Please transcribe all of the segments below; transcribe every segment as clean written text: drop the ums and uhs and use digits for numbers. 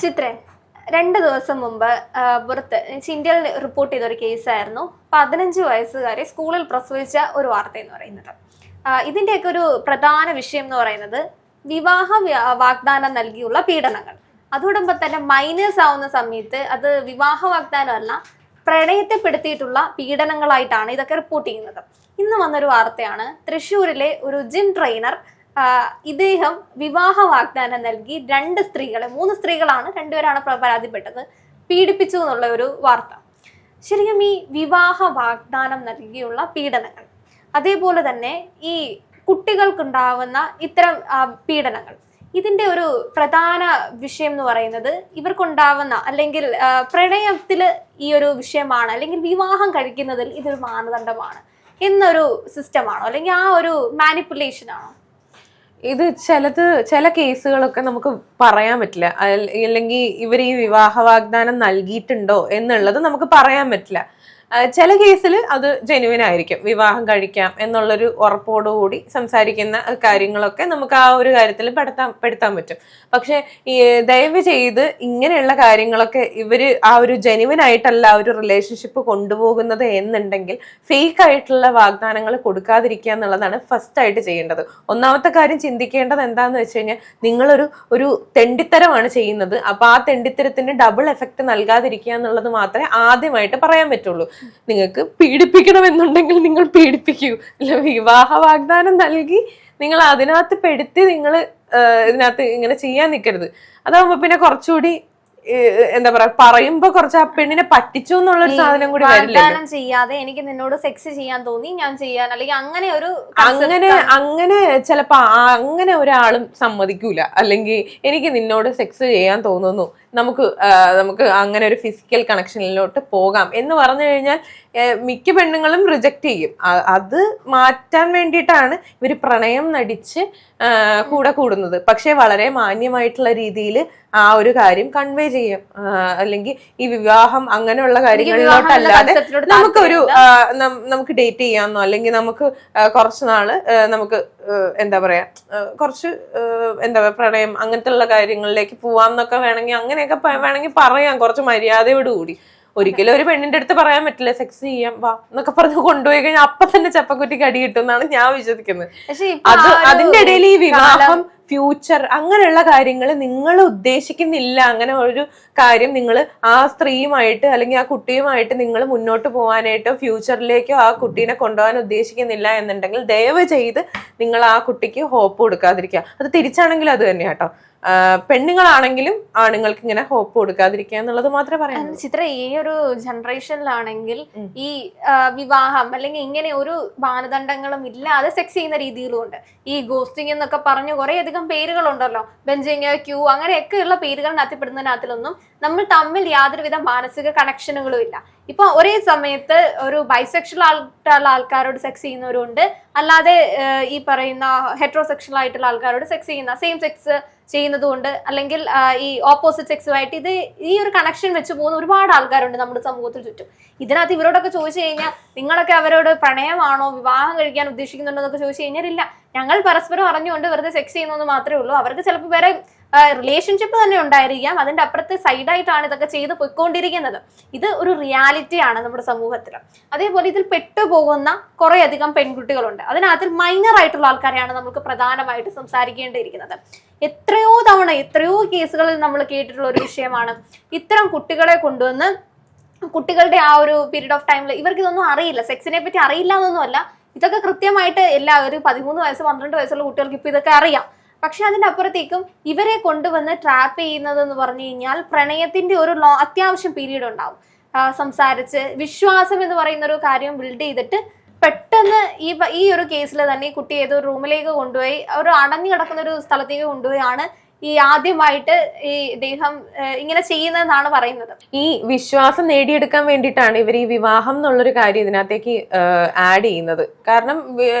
ചിത്രേ 2 ദിവസം മുമ്പ് പുറത്ത് ഇന്ത്യയിൽ റിപ്പോർട്ട് ചെയ്ത ഒരു കേസായിരുന്നു 15 വയസ്സുകാരെ സ്കൂളിൽ പ്രസവിച്ച ഒരു വാർത്ത എന്ന് പറയുന്നത്. ഇതിന്റെയൊക്കെ ഒരു പ്രധാന വിഷയം എന്ന് പറയുന്നത് വിവാഹ വാഗ്ദാനം നൽകിയുള്ള പീഡനങ്ങൾ. അതോടൊപ്പം തന്നെ മൈനേഴ്സ് ആവുന്ന സമയത്ത് അത് വിവാഹ വാഗ്ദാനമല്ല, പ്രണയത്തെപ്പെടുത്തിയിട്ടുള്ള പീഡനങ്ങളായിട്ടാണ് ഇതൊക്കെ റിപ്പോർട്ട് ചെയ്യുന്നത്. ഇന്ന് വന്നൊരു വാർത്തയാണ് തൃശ്ശൂരിലെ ഒരു ജിം ട്രെയിനർ ഇദ്ദേഹം വിവാഹ വാഗ്ദാനം നൽകി 2 സ്ത്രീകളെ 3 സ്ത്രീകളാണ്, 2 പേരാണ് പരാതിപ്പെട്ടത്, പീഡിപ്പിച്ചു എന്നുള്ള ഒരു വാർത്ത. ശരിക്കും ഈ വിവാഹ വാഗ്ദാനം നൽകിയുള്ള പീഡനങ്ങൾ, അതേപോലെ തന്നെ ഈ കുട്ടികൾക്കുണ്ടാവുന്ന ഇത്തരം പീഡനങ്ങൾ, ഇതിന്റെ ഒരു പ്രധാന വിഷയം എന്ന് പറയുന്നത് ഇവർക്കുണ്ടാവുന്ന അല്ലെങ്കിൽ പ്രണയത്തില് ഈ ഒരു വിഷയമാണ്, അല്ലെങ്കിൽ വിവാഹം കഴിക്കുന്നതിൽ ഇതൊരു മാനദണ്ഡമാണ് എന്നൊരു സിസ്റ്റമാണോ, അല്ലെങ്കിൽ ആ ഒരു മാനിപ്പുലേഷൻ ആണോ? ഇത് ചില കേസുകളൊക്കെ നമുക്ക് പറയാൻ പറ്റില്ല, അല്ലെങ്കിൽ ഇവർ ഈ വിവാഹ വാഗ്ദാനം നൽകിയിട്ടുണ്ടോ എന്നുള്ളത് നമുക്ക് പറയാൻ പറ്റില്ല. ചില കേസിൽ അത് ജെനുവിൻ ആയിരിക്കും, വിവാഹം കഴിക്കാം എന്നുള്ളൊരു ഉറപ്പോടുകൂടി സംസാരിക്കുന്ന കാര്യങ്ങളൊക്കെ നമുക്ക് ആ ഒരു കാര്യത്തിൽ പെടുത്താൻ പറ്റും. പക്ഷെ ഈ ദയവ് ചെയ്ത് ഇങ്ങനെയുള്ള കാര്യങ്ങളൊക്കെ ഇവര് ആ ഒരു ജെനുവിൻ ആയിട്ടല്ല ഒരു റിലേഷൻഷിപ്പ് കൊണ്ടുപോകുന്നത് എന്നുണ്ടെങ്കിൽ ഫേക്ക് ആയിട്ടുള്ള വാഗ്ദാനങ്ങൾ കൊടുക്കാതിരിക്കുക എന്നുള്ളതാണ് ഫസ്റ്റ് ആയിട്ട് ചെയ്യേണ്ടത്. ഒന്നാമത്തെ കാര്യം ചിന്തിക്കേണ്ടത് എന്താന്ന് വെച്ച് കഴിഞ്ഞാൽ, നിങ്ങളൊരു തെണ്ടിത്തരമാണ് ചെയ്യുന്നത്. അപ്പൊ ആ തെണ്ടിത്തരത്തിന് ഡബിൾ എഫക്ട് നൽകാതിരിക്കുക എന്നുള്ളത് മാത്രമേ ആദ്യമായിട്ട് പറയാൻ പറ്റുള്ളൂ. നിങ്ങൾക്ക് പീഡിപ്പിക്കണമെന്നുണ്ടെങ്കിൽ നിങ്ങൾ പീഡിപ്പിക്കൂ. അല്ല, വിവാഹ വാഗ്ദാനം നൽകി നിങ്ങൾ അതിനകത്ത് പെടുത്തി നിങ്ങൾ ഇതിനകത്ത് ഇങ്ങനെ ചെയ്യാൻ നിൽക്കരുത്. അതാവുമ്പോ പിന്നെ കുറച്ചുകൂടി എന്താ പറയാ, പറയുമ്പോ കുറച്ച് ആ പെണ്ണിനെ പറ്റിച്ചു എന്നുള്ളൊരു സാധനം കൂടി വാഗ്ദാനം ചെയ്യാതെ എനിക്ക് നിന്നോട് സെക്സ് ചെയ്യാൻ തോന്നി, ഞാൻ ചെയ്യാൻ, അല്ലെങ്കിൽ അങ്ങനെ ചിലപ്പോ അങ്ങനെ ഒരാളും സമ്മതിക്കൂല. അല്ലെങ്കിൽ എനിക്ക് നിന്നോട് സെക്സ് ചെയ്യാൻ തോന്നുന്നു, നമുക്ക് അങ്ങനെ ഒരു ഫിസിക്കൽ കണക്ഷനിലോട്ട് പോകാം എന്ന് പറഞ്ഞു കഴിഞ്ഞാൽ മിക്ക പെണ്ണുങ്ങളും റിജക്റ്റ് ചെയ്യും. അത് മാറ്റാൻ വേണ്ടിയിട്ടാണ് ഇവര് പ്രണയം നടിച്ച് കൂടെ കൂടുന്നത്. പക്ഷെ വളരെ മാന്യമായിട്ടുള്ള രീതിയിൽ ആ ഒരു കാര്യം കൺവേ ചെയ്യും. അല്ലെങ്കിൽ ഈ വിവാഹം അങ്ങനെയുള്ള കാര്യങ്ങളിലോട്ടല്ലാതെ നമുക്ക് ഡേറ്റ് ചെയ്യാമെന്നോ, അല്ലെങ്കിൽ നമുക്ക് കുറച്ച് നാള് നമുക്ക് എന്താ പറയാ, കുറച്ച് എന്താ പറയാ, പ്രണയം അങ്ങനത്തെ ഉള്ള കാര്യങ്ങളിലേക്ക് പോവാം എന്നൊക്കെ വേണമെങ്കിൽ, അങ്ങനെയൊക്കെ വേണമെങ്കിൽ പറയാം കുറച്ച് മര്യാദയോടുകൂടി. ഒരിക്കലും ഒരു പെണ്ണിന്റെ അടുത്ത് പറയാൻ പറ്റില്ല സെക്സ് ചെയ്യാം വാ എന്നൊക്കെ പറഞ്ഞ് കൊണ്ടുപോയി കഴിഞ്ഞാൽ അപ്പൊ തന്നെ ചപ്പക്കുറ്റിക്ക് അടി കിട്ടും എന്നാണ് ഞാൻ വിശ്വസിക്കുന്നത്. അതിന്റെ ഇടയിൽ ഈ വിവാഹം, ഫ്യൂച്ചർ അങ്ങനെയുള്ള കാര്യങ്ങൾ നിങ്ങൾ ഉദ്ദേശിക്കുന്നില്ല, അങ്ങനെ ഒരു കാര്യം നിങ്ങൾ ആ സ്ത്രീയുമായിട്ട് അല്ലെങ്കിൽ ആ കുട്ടിയുമായിട്ട് നിങ്ങൾ മുന്നോട്ട് പോകാനായിട്ടോ ഫ്യൂച്ചറിലേക്കോ ആ കുട്ടീനെ കൊണ്ടുപോകാൻ ഉദ്ദേശിക്കുന്നില്ല എന്നുണ്ടെങ്കിൽ ദയവ് ചെയ്ത് നിങ്ങൾ ആ കുട്ടിക്ക് ഹോപ്പ് കൊടുക്കാതിരിക്കുക. അത് തിരിച്ചാണെങ്കിലും അത് തന്നെയാ കേട്ടോ. പെണ്ണുങ്ങളാണെങ്കിലും ആണുങ്ങൾക്ക് ഇങ്ങനെ ഹോപ്പ് കൊടുക്കാതിരിക്കുക എന്നുള്ളത് മാത്രമേ പറയാൻ. ചിത്ര, ഈ ഒരു ജനറേഷനിലാണെങ്കിൽ ഈ വിവാഹം അല്ലെങ്കിൽ ഇങ്ങനെ ഒരു മാനദണ്ഡങ്ങളും ഇല്ലാതെ സെക്സ് ചെയ്യുന്ന രീതിയിലും ഉണ്ട്. ഈ ഗോസ്റ്റിംഗ് എന്നൊക്കെ പറഞ്ഞു കുറെ അധികം പേരുകളുണ്ടല്ലോ, ബെഞ്ചിങ്, ക്യൂ, അങ്ങനെയൊക്കെയുള്ള പേരുകളിനകത്തിൽപ്പെടുന്നതിനകത്തിലൊന്നും നമ്മൾ തമ്മിൽ യാതൊരുവിധ മാനസിക കണക്ഷനുകളും ഇല്ല. ഇപ്പൊ ഒരേ സമയത്ത് ഒരു ബൈസെക്ഷൽ ആയിട്ടുള്ള ആൾക്കാരോട് സെക്സ് ചെയ്യുന്നവരുണ്ട്, അല്ലാതെ ഈ പറയുന്ന ഹെട്രോസെക്ഷൽ ആയിട്ടുള്ള ആൾക്കാരോട് സെക്സ് ചെയ്യുന്ന, സെയിം സെക്സ് ചെയ്യുന്നതുകൊണ്ട്, അല്ലെങ്കിൽ ഈ ഓപ്പോസിറ്റ് സെക്സുമായിട്ട് ഈ ഒരു കണക്ഷൻ വെച്ച് പോകുന്ന ഒരുപാട് ആൾക്കാരുണ്ട് നമ്മുടെ സമൂഹത്തിൽ ചുറ്റും. ഇതിനകത്ത് ഇവരോടൊക്കെ ചോദിച്ചു കഴിഞ്ഞാൽ നിങ്ങളൊക്കെ അവരോട് പ്രണയമാണോ, വിവാഹം കഴിക്കാൻ ഉദ്ദേശിക്കുന്നുണ്ടോ എന്നൊക്കെ ചോദിച്ചു കഴിഞ്ഞാൽ ഇല്ല, ഞങ്ങൾ പരസ്പരം അറിഞ്ഞുകൊണ്ട് വെറുതെ സെക്സ് ചെയ്യുന്നതെന്ന് മാത്രമേ ഉള്ളൂ. അവർക്ക് ചിലപ്പോൾ വേറെ റിലേഷൻഷിപ്പ് തന്നെ ഉണ്ടായിരിക്കാം, അതിന്റെ അപ്പുറത്തെ സൈഡായിട്ടാണ് ഇതൊക്കെ ചെയ്ത് പോയിക്കൊണ്ടിരിക്കുന്നത്. ഇത് ഒരു റിയാലിറ്റിയാണ് നമ്മുടെ സമൂഹത്തിൽ. അതേപോലെ ഇതിൽ പെട്ടുപോകുന്ന കുറെ അധികം പെൺകുട്ടികളുണ്ട്. അതിനകത്തിൽ മൈനർ ആയിട്ടുള്ള ആൾക്കാരെയാണ് നമുക്ക് പ്രധാനമായിട്ട് സംസാരിക്കേണ്ടിയിരിക്കുന്നത്. എത്രയോ കേസുകളിൽ നമ്മൾ കേട്ടിട്ടുള്ള ഒരു വിഷയമാണ്. ഇത്തരം കുട്ടികളെ കൊണ്ടുവന്ന് കുട്ടികളുടെ ആ ഒരു പീരീഡ് ഓഫ് ടൈമിൽ ഇവർക്ക് ഇതൊന്നും അറിയില്ല, സെക്സിനെ പറ്റി അറിയില്ല എന്നൊന്നുമല്ല, ഇതൊക്കെ കൃത്യമായിട്ട് ഒരു 13 വയസ്സ് 12 വയസ്സുള്ള കുട്ടികൾക്ക് ഇപ്പൊ ഇതൊക്കെ അറിയാം. പക്ഷെ അതിന്റെ അപ്പുറത്തേക്കും ഇവരെ കൊണ്ടുവന്ന് ട്രാപ്പ് ചെയ്യുന്നത് എന്ന് പറഞ്ഞു കഴിഞ്ഞാൽ പ്രണയത്തിന്റെ ഒരു അത്യാവശ്യം പീരീഡ് ഉണ്ടാവും. സംസാരിച്ച് വിശ്വാസം എന്ന് പറയുന്ന ഒരു കാര്യം ബിൽഡ് ചെയ്തിട്ട് പെട്ടെന്ന് ഈ ഒരു കേസിൽ തന്നെ ഈ കുട്ടി ഏതോ റൂമിലേക്ക് കൊണ്ടുപോയി, ഒരു അടഞ്ഞു കിടക്കുന്ന ഒരു സ്ഥലത്തേക്ക് കൊണ്ടുപോയാണ് ഈ ആദ്യമായിട്ട് ഈ ഇദ്ദേഹം ഇങ്ങനെ ചെയ്യുന്നതെന്നാണ് പറയുന്നത്. ഈ വിശ്വാസം നേടിയെടുക്കാൻ വേണ്ടിയിട്ടാണ് ഇവർ ഈ വിവാഹം എന്നുള്ളൊരു കാര്യം ഇതിനകത്തേക്ക് ആഡ് ചെയ്യുന്നത്. കാരണം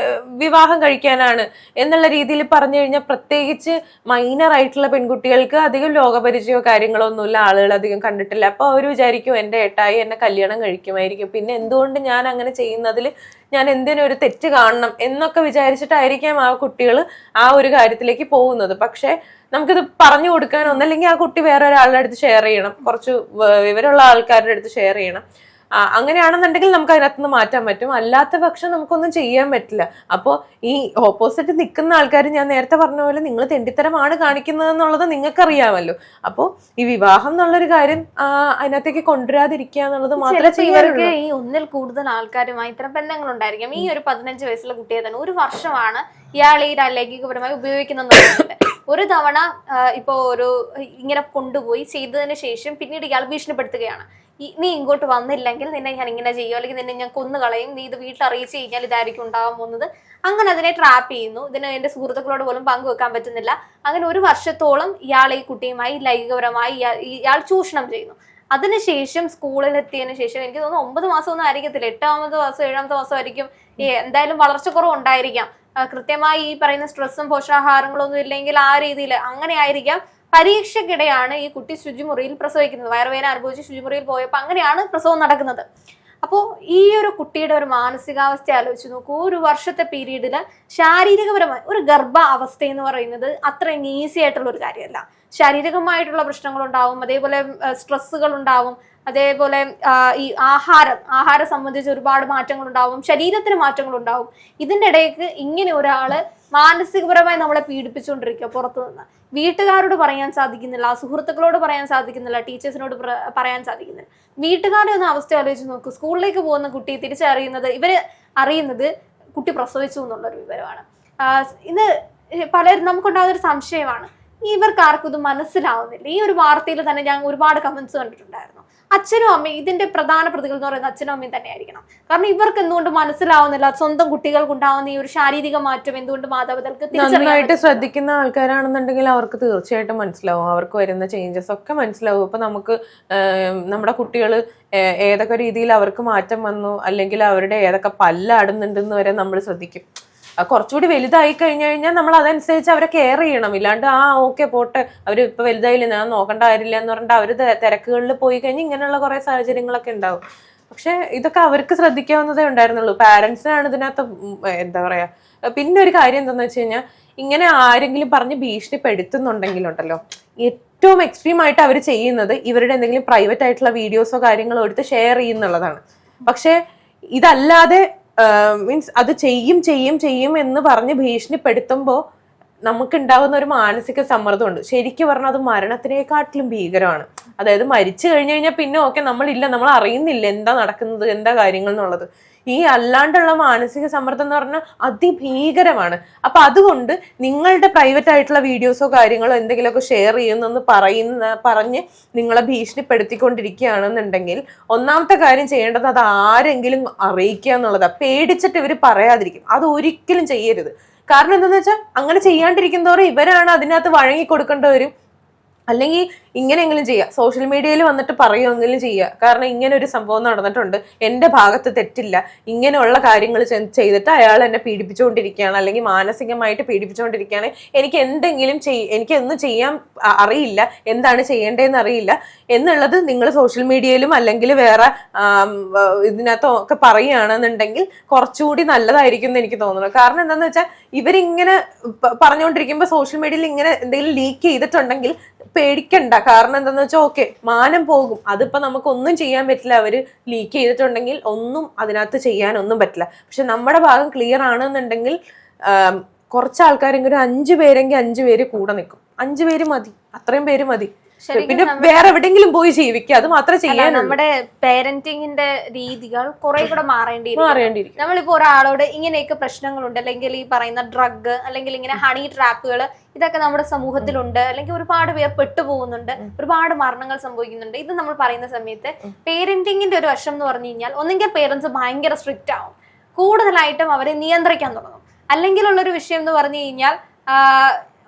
വിവാഹം കഴിക്കാനാണ് എന്നുള്ള രീതിയിൽ പറഞ്ഞു കഴിഞ്ഞാൽ, പ്രത്യേകിച്ച് മൈനർ ആയിട്ടുള്ള പെൺകുട്ടികൾക്ക് അധികം ലോകപരിചയമോ കാര്യങ്ങളോ ഒന്നുമില്ല, ആളുകൾ അധികം കണ്ടിട്ടില്ല. അപ്പൊ അവർ വിചാരിക്കും എന്റെ ഏട്ടായി എന്നെ കല്യാണം കഴിക്കുമായിരിക്കും, പിന്നെ എന്തുകൊണ്ട് ഞാൻ അങ്ങനെ ചെയ്യുന്നതിൽ ഞാൻ എന്തിനും ഒരു തെറ്റ് കാണണം എന്നൊക്കെ വിചാരിച്ചിട്ടായിരിക്കാം ആ കുട്ടികൾ ആ ഒരു കാര്യത്തിലേക്ക് പോകുന്നത്. പക്ഷെ നമുക്കിത് പറഞ്ഞു കൊടുക്കാൻ ഒന്നല്ലെങ്കിൽ ആ കുട്ടി വേറെ ഒരാളുടെ അടുത്ത് ഷെയർ ചെയ്യണം, കുറച്ച് വിവരമുള്ള ആൾക്കാരുടെ അടുത്ത് ഷെയർ ചെയ്യണം. അങ്ങനെയാണെന്നുണ്ടെങ്കിൽ നമുക്ക് അതിനകത്ത് നിന്ന് മാറ്റാൻ പറ്റും. അല്ലാത്ത പക്ഷം നമുക്കൊന്നും ചെയ്യാൻ പറ്റില്ല. അപ്പോൾ ഈ ഓപ്പോസിറ്റ് നിൽക്കുന്ന ആൾക്കാർ ഞാൻ നേരത്തെ പറഞ്ഞ പോലെ നിങ്ങൾ തെണ്ടിത്തരമാണ് കാണിക്കുന്നത് എന്നുള്ളത് നിങ്ങൾക്കറിയാമല്ലോ. അപ്പോൾ ഈ വിവാഹം എന്നുള്ളൊരു കാര്യം അതിനകത്തേക്ക് കൊണ്ടുവരാതിരിക്കുക എന്നുള്ളത് മാത്രമേ ഇവർക്ക് ഈ ഒന്നിൽ കൂടുതൽ ആൾക്കാരുമായി ഇത്തരം ബന്ധങ്ങൾ ഉണ്ടായിരിക്കും. ഈ ഒരു 15 വയസ്സുള്ള കുട്ടിയെ തന്നെ 1 വർഷമാണ് ഇയാൾ ഈ ലൈംഗികപരമായി ഉപയോഗിക്കുന്നുണ്ട്. ഒരു തവണ ഇപ്പോ ഇങ്ങനെ കൊണ്ടുപോയി ചെയ്തതിന് ശേഷം പിന്നീട് ഇയാൾ ഭീഷണിപ്പെടുത്തുകയാണ്. നീ ഇങ്ങോട്ട് വന്നില്ലെങ്കിൽ നിന്നെ ഞാൻ ഇങ്ങനെ ചെയ്യും, അല്ലെങ്കിൽ നിന്നെ ഞാൻ കൊന്നുകളയും, നീ ഇത് വീട്ടിൽ അറിയിച്ചു കഴിഞ്ഞാൽ ഇതായിരിക്കും ഉണ്ടാവാൻ പോകുന്നത്. അങ്ങനെ അതിനെ ട്രാപ്പ് ചെയ്യുന്നു. ഇതിന് എന്റെ സുഹൃത്തുക്കളോട് പോലും പങ്കുവെക്കാൻ പറ്റുന്നില്ല. അങ്ങനെ 1 വർഷത്തോളം ഇയാൾ ഈ കുട്ടിയുമായി ലൈംഗികപരമായി ഇയാൾ ചൂഷണം ചെയ്യുന്നു. അതിനുശേഷം സ്കൂളിലെത്തിയതിനു ശേഷം എനിക്ക് തോന്നുന്നു 9 മാസമൊന്നും ആയിരിക്കത്തില്ല, 8ാമത്തെ മാസം 7ാമത്തെ മാസം ആയിരിക്കും. എന്തായാലും വളർച്ചക്കുറവ് ഉണ്ടായിരിക്കാം. കൃത്യമായി ഈ പറയുന്ന സ്ട്രെസ്സും പോഷകാഹാരങ്ങളൊന്നും ഇല്ലെങ്കിൽ ആ രീതിയിൽ അങ്ങനെ ആയിരിക്കാം. പരീക്ഷയ്ക്കിടെയാണ് ഈ കുട്ടി ശുചിമുറിയിൽ പ്രസവിക്കുന്നത്. വയറുവേദന അനുഭവിച്ച് ശുചിമുറിയിൽ പോയപ്പോൾ അങ്ങനെയാണ് പ്രസവം നടക്കുന്നത്. അപ്പോൾ ഈ ഒരു കുട്ടിയുടെ ഒരു മാനസികാവസ്ഥ ആലോചിച്ച് നോക്കൂ. 1 വർഷത്തെ പീരീഡില് ശാരീരികപരമായി ഒരു ഗർഭ അവസ്ഥ എന്ന് പറയുന്നത് അത്രയും ഈസി ആയിട്ടുള്ള ഒരു കാര്യമല്ല. ശാരീരികമായിട്ടുള്ള പ്രശ്നങ്ങൾ ഉണ്ടാവും, അതേപോലെ സ്ട്രെസ്സുകൾ ഉണ്ടാവും, അതേപോലെ ഈ ആഹാരം സംബന്ധിച്ച് ഒരുപാട് മാറ്റങ്ങൾ ഉണ്ടാവും, ശരീരത്തിന് മാറ്റങ്ങൾ ഉണ്ടാവും. ഇതിൻ്റെ ഇടയ്ക്ക് ഇങ്ങനെ ഒരാള് മാനസികപരമായി നമ്മളെ പീഡിപ്പിച്ചുകൊണ്ടിരിക്കുക പുറത്തു നിന്ന്. വീട്ടുകാരോട് പറയാൻ സാധിക്കുന്നില്ല, സുഹൃത്തുക്കളോട് പറയാൻ സാധിക്കുന്നില്ല, ടീച്ചേഴ്സിനോട് പറയാൻ സാധിക്കുന്നില്ല. വീട്ടുകാരുടെ ഒന്ന് അവസ്ഥ ആലോചിച്ച് നോക്കൂ. സ്കൂളിലേക്ക് പോകുന്ന കുട്ടി ഇവര് അറിയുന്നത് കുട്ടി പ്രസവിച്ചു എന്നുള്ളൊരു വിവരമാണ്. ഇത് നമുക്കുണ്ടാകുന്ന ഒരു സംശയമാണ്, ഇവർക്ക് ആർക്കും ഇത് മനസ്സിലാവുന്നില്ല. ഈ ഒരു വാർത്തയിൽ തന്നെ ഞാൻ ഒരുപാട് കമന്റ്സ് കണ്ടിട്ടുണ്ടായിരുന്നു. അച്ഛനും അമ്മയും ഇതിന്റെ പ്രധാന പ്രതികൾ എന്ന് പറയുന്നത് അച്ഛനും അമ്മയും തന്നെയായിരിക്കണം. കാരണം ഇവർക്ക് എന്തുകൊണ്ട് മനസ്സിലാവുന്നില്ല സ്വന്തം കുട്ടികൾക്ക് ഉണ്ടാവുന്ന ഈ ഒരു ശാരീരിക മാറ്റം എന്തുകൊണ്ട് മാതാപിതാക്കൾക്ക് നന്നായിട്ട് ശ്രദ്ധിക്കുന്ന ആൾക്കാരാണെന്നുണ്ടെങ്കിൽ അവർക്ക് തീർച്ചയായിട്ടും മനസ്സിലാവും, അവർക്ക് വരുന്ന ചേഞ്ചസ് ഒക്കെ മനസ്സിലാവും. ഇപ്പൊ നമുക്ക് നമ്മുടെ കുട്ടികൾ ഏതൊക്കെ രീതിയിൽ അവർക്ക് മാറ്റം വന്നു, അല്ലെങ്കിൽ അവരുടെ ഏതൊക്കെ പല്ലാടുന്നുണ്ടെന്ന് വരെ നമ്മൾ ശ്രദ്ധിക്കും. കുറച്ചുകൂടി വലുതായി കഴിഞ്ഞാൽ നമ്മൾ അതനുസരിച്ച് അവരെ കെയർ ചെയ്യണം. ഇല്ലാണ്ട് ഓക്കെ പോട്ടെ, അവർ ഇപ്പൊ വലുതായില്ല, ഞാൻ നോക്കേണ്ട കാര്യമില്ല എന്ന് പറഞ്ഞിട്ട് അവര് തിരക്കുകളിൽ പോയി കഴിഞ്ഞാൽ ഇങ്ങനെയുള്ള കുറെ സാഹചര്യങ്ങളൊക്കെ ഉണ്ടാവും. പക്ഷെ ഇതൊക്കെ അവർക്ക് ശ്രദ്ധിക്കാവുന്നതേ ഉണ്ടായിരുന്നുള്ളൂ. പാരന്റ്സിനാണ് ഇതിനകത്ത് എന്താ പറയാ. പിന്നെ ഒരു കാര്യം എന്താന്ന് വെച്ച് കഴിഞ്ഞാൽ, ഇങ്ങനെ ആരെങ്കിലും പറഞ്ഞ് ഭീഷണിപ്പെടുത്തുന്നുണ്ടെങ്കിലുണ്ടല്ലോ, ഏറ്റവും എക്സ്ട്രീം ആയിട്ട് അവർ ചെയ്യുന്നത് ഇവരുടെ എന്തെങ്കിലും പ്രൈവറ്റ് ആയിട്ടുള്ള വീഡിയോസോ കാര്യങ്ങളോ എടുത്ത് ഷെയർ ചെയ്യുന്നുള്ളതാണ്. പക്ഷെ ഇതല്ലാതെ മീൻസ് അത് ചെയ്യും എന്ന് പറഞ്ഞ് ഭീഷണിപ്പെടുത്തുമ്പോൾ നമുക്കുണ്ടാകുന്ന ഒരു മാനസിക സമ്മർദ്ദമുണ്ട്. ശരിക്കും പറഞ്ഞാൽ അത് മരണത്തിനേക്കാട്ടിലും ഭീകരമാണ്. അതായത് മരിച്ചു കഴിഞ്ഞാൽ പിന്നെ ഓക്കെ, നമ്മൾ അറിയുന്നില്ല എന്താ നടക്കുന്നത്, എന്താ കാര്യങ്ങൾ എന്നുള്ളത്. ഈ അല്ലാണ്ടുള്ള മാനസിക സമ്മർദ്ദം എന്ന് പറഞ്ഞാൽ അതിഭീകരമാണ്. അപ്പൊ അതുകൊണ്ട് നിങ്ങളുടെ പ്രൈവറ്റ് ആയിട്ടുള്ള വീഡിയോസോ കാര്യങ്ങളോ എന്തെങ്കിലുമൊക്കെ ഷെയർ ചെയ്യുന്നെന്ന് പറഞ്ഞ് നിങ്ങളെ ഭീഷണിപ്പെടുത്തിക്കൊണ്ടിരിക്കുകയാണെന്നുണ്ടെങ്കിൽ ഒന്നാമത്തെ കാര്യം ചെയ്യേണ്ടത് അത് ആരെങ്കിലും അറിയിക്കുക എന്നുള്ളതാണ്. പേടിച്ചിട്ട് ഇവർ പറയാതിരിക്കും. അത് ഒരിക്കലും ചെയ്യരുത്. കാരണം എന്താണെന്ന് വെച്ചാൽ അങ്ങനെ ചെയ്യാണ്ടിരിക്കുന്നതോറും ഇവരാണ് അതിനകത്ത് വഴങ്ങി കൊടുക്കേണ്ടവരും. അല്ലെങ്കിൽ ഇങ്ങനെയെങ്കിലും ചെയ്യുക, സോഷ്യൽ മീഡിയയിൽ വന്നിട്ട് പറയുമെങ്കിലും ചെയ്യുക. കാരണം ഇങ്ങനെ ഒരു സംഭവം നടന്നിട്ടുണ്ട്, എൻ്റെ ഭാഗത്ത് തെറ്റില്ല, ഇങ്ങനെയുള്ള കാര്യങ്ങൾ ചെയ്തിട്ട് അയാൾ എന്നെ പീഡിപ്പിച്ചുകൊണ്ടിരിക്കുകയാണ്, അല്ലെങ്കിൽ മാനസികമായിട്ട് പീഡിപ്പിച്ചുകൊണ്ടിരിക്കുകയാണ്, എനിക്കൊന്നും ചെയ്യാൻ അറിയില്ല, എന്താണ് ചെയ്യേണ്ടതെന്ന് അറിയില്ല എന്നുള്ളത് നിങ്ങൾ സോഷ്യൽ മീഡിയയിലും അല്ലെങ്കിൽ വേറെ ഇതിനകത്തും ഒക്കെ പറയുകയാണെന്നുണ്ടെങ്കിൽ കുറച്ചുകൂടി നല്ലതായിരിക്കും എന്ന് എനിക്ക് തോന്നുന്നു. കാരണം എന്താണെന്ന് വെച്ചാൽ ഇവരിങ്ങനെ പറഞ്ഞുകൊണ്ടിരിക്കുമ്പോൾ സോഷ്യൽ മീഡിയയിൽ ഇങ്ങനെ എന്തെങ്കിലും ലീക്ക് ചെയ്തിട്ടുണ്ടെങ്കിൽ പേടിക്കണ്ട. കാരണം എന്താന്ന് വെച്ചാൽ ഓക്കെ, മാനം പോകും. അതിപ്പോ നമുക്കൊന്നും ചെയ്യാൻ പറ്റില്ല. അവര് ലീക്ക് ചെയ്തിട്ടുണ്ടെങ്കിൽ ഒന്നും അതിനകത്ത് ചെയ്യാനൊന്നും പറ്റില്ല. പക്ഷെ നമ്മുടെ ഭാഗം ക്ലിയർ ആണെന്നുണ്ടെങ്കിൽ കുറച്ച് ആൾക്കാരെങ്കിലും 5 പേരെങ്കിൽ 5 പേര് കൂടെ നിൽക്കും. 5 പേര് മതി, അത്രയും പേര് മതി. പിന്നെ വേറെ എവിടെയെങ്കിലും പോയി ജീവിക്കുക, അത് മാത്രമേ ചെയ്യാൻ. നമ്മുടെ പേരന്റിങ്ങിന്റെ രീതികൾ കുറെ കൂടെ മാറേണ്ടിയിരിക്കും. നമ്മളിപ്പോ ഒരാളോട് ഇങ്ങനെയൊക്കെ പ്രശ്നങ്ങളുണ്ട്, അല്ലെങ്കിൽ ഈ പറയുന്ന ഡ്രഗ്, അല്ലെങ്കിൽ ഇങ്ങനെ ഹണി ട്രാപ്പുകൾ, ഇതൊക്കെ നമ്മുടെ സമൂഹത്തിലുണ്ട്, അല്ലെങ്കിൽ ഒരുപാട് പേർ പെട്ടുപോകുന്നുണ്ട്, ഒരുപാട് മരണങ്ങൾ സംഭവിക്കുന്നുണ്ട്. ഇത് നമ്മൾ പറയുന്ന സമയത്ത് പേരന്റിങ്ങിന്റെ ഒരു വശം എന്ന് പറഞ്ഞു കഴിഞ്ഞാൽ, ഒന്നെങ്കിൽ പേരന്റ്സ് ഭയങ്കര സ്ട്രിക്റ്റ് ആവും, കൂടുതലായിട്ടും അവരെ നിയന്ത്രിക്കാൻ തുടങ്ങും. അല്ലെങ്കിൽ ഉള്ളൊരു വിഷയം എന്ന് പറഞ്ഞു കഴിഞ്ഞാൽ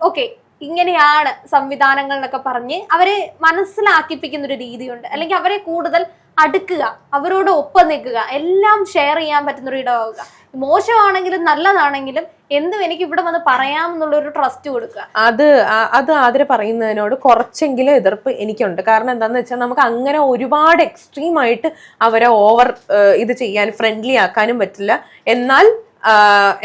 ഓക്കെ, ഇങ്ങനെയാണ് സംവിധാനങ്ങൾ എന്നൊക്കെ പറഞ്ഞ് അവരെ മനസ്സിലാക്കിപ്പിക്കുന്ന ഒരു രീതിയുണ്ട്. അല്ലെങ്കിൽ അവരെ കൂടുതൽ അടുക്കുക, അവരോട് ഒപ്പം നിൽക്കുക, എല്ലാം ഷെയർ ചെയ്യാൻ പറ്റുന്ന ഒരു ഇടമാവുക. മോശമാണെങ്കിലും നല്ലതാണെങ്കിലും എന്തും എനിക്ക് ഇവിടെ വന്ന് പറയാമെന്നുള്ളൊരു ട്രസ്റ്റ് കൊടുക്കുക. അത് ആദ്യം പറയുന്നതിനോട് കുറച്ചെങ്കിലും എതിർപ്പ് എനിക്കുണ്ട്. കാരണം എന്താണെന്ന് വെച്ചാൽ നമുക്ക് അങ്ങനെ ഒരുപാട് എക്സ്ട്രീം ആയിട്ട് അവരെ ഓവർ ഇത് ചെയ്യാൻ ഫ്രണ്ട്ലി ആക്കാനും പറ്റില്ല. എന്നാൽ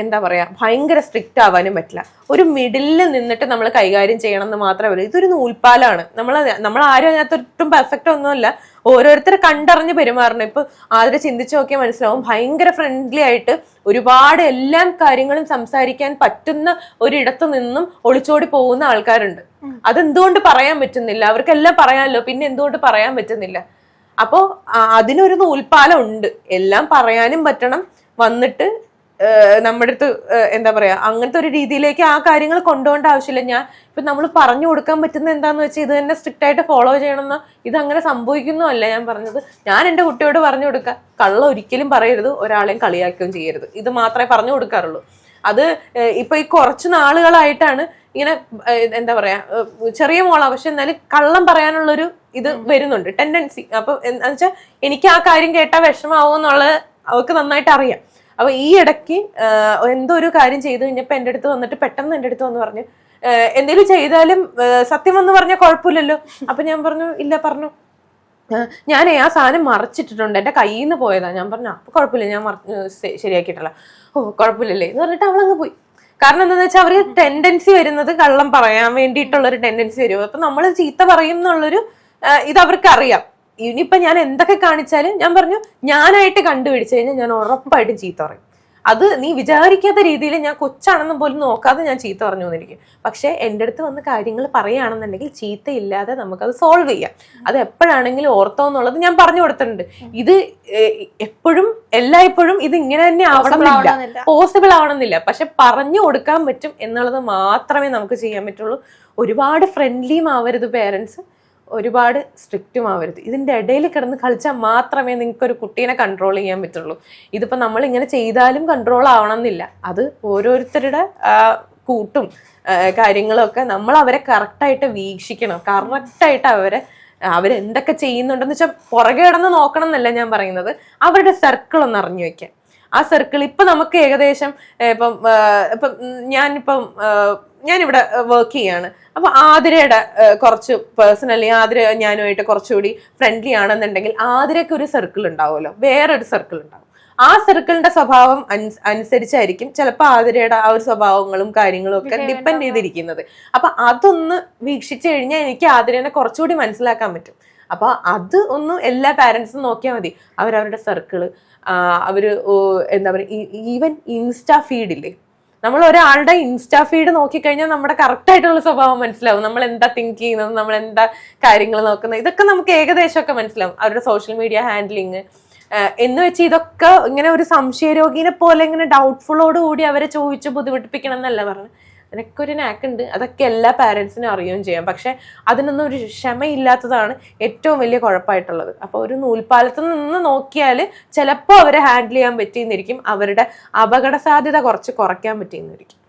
എന്താ പറയാ ഭയങ്കര സ്ട്രിക്റ്റ് ആവാനും പറ്റില്ല. ഒരു മിഡിലിൽ നിന്നിട്ട് നമ്മൾ കൈകാര്യം ചെയ്യണം എന്ന് മാത്രമേ ഉള്ളൂ. ഇതൊരു നൂൽപ്പാലാണ്. നമ്മൾ ആരും അതിനകത്ത് ഒട്ടും പെർഫെക്റ്റ് ഒന്നുമല്ല. ഓരോരുത്തരെ കണ്ടറിഞ്ഞ് പെരുമാറണം. ഇപ്പൊ ആദ്യം ചിന്തിച്ചു നോക്കിയാൽ മനസ്സിലാവും, ഭയങ്കര ഫ്രണ്ട്ലി ആയിട്ട് ഒരുപാട് എല്ലാ കാര്യങ്ങളും സംസാരിക്കാൻ പറ്റുന്ന ഒരിടത്ത് നിന്നും ഒളിച്ചോടി പോകുന്ന ആൾക്കാരുണ്ട്. അതെന്തുകൊണ്ട് പറയാൻ പറ്റുന്നില്ല? അവർക്കെല്ലാം പറയാമല്ലോ, പിന്നെ എന്തുകൊണ്ട് പറയാൻ പറ്റുന്നില്ല? അപ്പോ അതിനൊരു നൂൽപ്പാലം ഉണ്ട്. എല്ലാം പറയാനും പറ്റണം, വന്നിട്ട് നമ്മുടെ അടുത്ത് എന്താ പറയാ അങ്ങനത്തെ ഒരു രീതിയിലേക്ക് ആ കാര്യങ്ങൾ കൊണ്ടുപോകേണ്ട ആവശ്യമില്ല. ഇപ്പൊ നമ്മൾ പറഞ്ഞു കൊടുക്കാൻ പറ്റുന്ന എന്താന്ന് വെച്ചാൽ ഇത് തന്നെ സ്ട്രിക്റ്റ് ആയിട്ട് ഫോളോ ചെയ്യണമെന്ന്, ഇത് അങ്ങനെ സംഭവിക്കുന്നതല്ല ഞാൻ പറഞ്ഞത്. ഞാൻ എൻ്റെ കുട്ടിയോട് പറഞ്ഞു കൊടുക്കുക, കള്ളം ഒരിക്കലും പറയരുത്, ഒരാളെയും കളിയാക്കുകയും ചെയ്യരുത്. ഇത് മാത്രമേ പറഞ്ഞു കൊടുക്കാറുള്ളൂ. അത് ഇപ്പൊ ഈ കുറച്ച് നാളുകളായിട്ടാണ് ഇങ്ങനെ എന്താ പറയാ ചെറിയ മോളാ, പക്ഷെ എന്നാലും കള്ളം പറയാനുള്ളൊരു ഇത് വരുന്നുണ്ട്, ടെൻഡൻസി. അപ്പൊ എന്താ വെച്ചാൽ എനിക്ക് ആ കാര്യം കേട്ടാൽ വിഷമാവും എന്നുള്ളത് അവർക്ക് നന്നായിട്ട് അറിയാം. അപ്പൊ ഈ ഇടയ്ക്ക് എന്തോ ഒരു കാര്യം ചെയ്ത് കഴിഞ്ഞപ്പോ എൻ്റെ അടുത്ത് വന്നിട്ട് പെട്ടെന്ന് എൻ്റെ അടുത്ത് വന്ന് പറഞ്ഞു, എന്തെങ്കിലും ചെയ്താലും സത്യം വന്ന് പറഞ്ഞാൽ കുഴപ്പമില്ലല്ലോ. അപ്പൊ ഞാൻ പറഞ്ഞു, ഇല്ല പറഞ്ഞു, ഞാൻ ആ സാധനം മറച്ചിട്ടിട്ടുണ്ട്, എൻ്റെ കയ്യിൽ നിന്ന് പോയതാ. ഞാൻ പറഞ്ഞു അപ്പൊ കുഴപ്പമില്ല, ഞാൻ ശരിയാക്കിയിട്ടല്ല. ഓ കുഴപ്പമില്ലല്ലേ എന്ന് പറഞ്ഞിട്ട് അവളങ്ങ് പോയി. കാരണം എന്താണെന്ന് വെച്ചാൽ അവര് ടെൻഡൻസി വരുന്നത് കള്ളം പറയാൻ വേണ്ടിയിട്ടുള്ളൊരു ടെൻഡൻസി വരും. അപ്പൊ നമ്മൾ ചീത്ത പറയും എന്നുള്ളൊരു ഇത് അവർക്ക് അറിയാം. ഇനിയിപ്പൊ ഞാൻ എന്തൊക്കെ കാണിച്ചാലും ഞാൻ പറഞ്ഞു, ഞാനായിട്ട് കണ്ടുപിടിച്ചു കഴിഞ്ഞാൽ ഞാൻ ഉറപ്പായിട്ടും ചീത്ത പറയും. അത് നീ വിചാരിക്കാത്ത രീതിയിൽ ഞാൻ കൊച്ചാണെന്നും പോലും നോക്കാതെ ഞാൻ ചീത്ത പറഞ്ഞു വന്നിരിക്കും. പക്ഷെ എൻ്റെ അടുത്ത് വന്ന് കാര്യങ്ങൾ പറയുകയാണെന്നുണ്ടെങ്കിൽ ചീത്തയില്ലാതെ നമുക്കത് സോൾവ് ചെയ്യാം. അത് എപ്പോഴാണെങ്കിലും ഓർത്തോ എന്നുള്ളത് ഞാൻ പറഞ്ഞു കൊടുത്തിട്ടുണ്ട്. ഇത് എപ്പോഴും എല്ലായ്പ്പോഴും ഇത് ഇങ്ങനെ തന്നെ ആവണമെന്നില്ല, പോസിബിൾ ആവണമെന്നില്ല. പക്ഷെ പറഞ്ഞു കൊടുക്കാൻ പറ്റും എന്നുള്ളത് മാത്രമേ നമുക്ക് ചെയ്യാൻ പറ്റുള്ളൂ. ഒരുപാട് ഫ്രണ്ട്ലിയും ആവരുത് പേരൻസ്, ഒരുപാട് സ്ട്രിക്റ്റും ആവരുത്. ഇതിന്റെ ഇടയിൽ കിടന്ന് കളിച്ചാൽ മാത്രമേ നിങ്ങൾക്ക് ഒരു കുട്ടീനെ കൺട്രോൾ ചെയ്യാൻ പറ്റുള്ളൂ. ഇതിപ്പോ നമ്മൾ ഇങ്ങനെ ചെയ്താലും കൺട്രോൾ ആവണം എന്നില്ല. അത് ഓരോരുത്തരുടെ കൂട്ടും കാര്യങ്ങളും ഒക്കെ നമ്മൾ അവരെ കറക്റ്റായിട്ട് വീക്ഷിക്കണം. കറക്റ്റായിട്ട് അവരെന്തൊക്കെ ചെയ്യുന്നുണ്ടെന്ന് വെച്ചാൽ പുറകെ കിടന്ന് നോക്കണം എന്നല്ല ഞാൻ പറയുന്നത്, അവരുടെ സർക്കിൾ ഒന്ന് അറിഞ്ഞു വെക്കാൻ. ആ സർക്കിൾ ഇപ്പൊ നമുക്ക് ഏകദേശം ഞാനിവിടെ വർക്ക് ചെയ്യാണ്. അപ്പൊ ആതിരയുടെ കുറച്ച് പേഴ്സണലി ആതിര ഞാനുമായിട്ട് കുറച്ചുകൂടി ഫ്രണ്ട്ലി ആണെന്നുണ്ടെങ്കിൽ ആതിരയ്ക്ക് ഒരു സർക്കിൾ ഉണ്ടാവുമല്ലോ, വേറൊരു സർക്കിൾ ഉണ്ടാവും. ആ സർക്കിളിന്റെ സ്വഭാവം അനുസരിച്ചായിരിക്കും ചിലപ്പോൾ ആതിരയുടെ ആ ഒരു സ്വഭാവങ്ങളും കാര്യങ്ങളും ഒക്കെ ഡിപ്പെൻഡ് ചെയ്തിരിക്കുന്നത്. അപ്പൊ അതൊന്ന് വീക്ഷിച്ചു കഴിഞ്ഞാൽ എനിക്ക് ആതിരേനെ കുറച്ചുകൂടി മനസ്സിലാക്കാൻ പറ്റും. അപ്പൊ അത് ഒന്ന് എല്ലാ പാരന്റ്സും നോക്കിയാൽ മതി. അവരവരുടെ സർക്കിള്, അവര് എന്താ പറയുക, ഈവൻ ഇൻസ്റ്റാ ഫീഡില്ലേ, നമ്മൾ ഒരാളുടെ ഇൻസ്റ്റാ ഫീഡ് നോക്കിക്കഴിഞ്ഞാൽ നമ്മുടെ കറക്റ്റ് ആയിട്ടുള്ള സ്വഭാവം മനസ്സിലാവും. നമ്മൾ എന്താ തിങ്ക് ചെയ്യുന്നത്, നമ്മൾ എന്താ കാര്യങ്ങൾ നോക്കുന്നത്, ഇതൊക്കെ നമുക്ക് ഏകദേശമൊക്കെ മനസ്സിലാവും. അവരുടെ സോഷ്യൽ മീഡിയ ഹാൻഡ്ലിങ് എന്ന് വെച്ച് ഇതൊക്കെ ഇങ്ങനെ ഒരു സംശയരോഗിനെ പോലെ ഇങ്ങനെ ഡൗട്ട്ഫുള്ളോട് കൂടി അവരെ ചോദിച്ച് ബുദ്ധിമുട്ടിപ്പിക്കണം എന്നല്ല പറഞ്ഞത്. അതിനൊക്കെ ഒരു നാക്കുണ്ട്. അതൊക്കെ എല്ലാ പാരൻസിനും അറിയുകയും ചെയ്യാം. പക്ഷെ അതിനൊന്നും ഒരു ക്ഷമയില്ലാത്തതാണ് ഏറ്റവും വലിയ കുഴപ്പമായിട്ടുള്ളത്. അപ്പോൾ ഒരു നൂൽപ്പാലത്ത് നിന്ന് നോക്കിയാൽ ചിലപ്പോൾ അവരെ ഹാൻഡിൽ ചെയ്യാൻ പറ്റിയെന്നിരിക്കും, അവരുടെ അപകട സാധ്യത കുറച്ച് കുറയ്ക്കാൻ പറ്റിയെന്നിരിക്കും.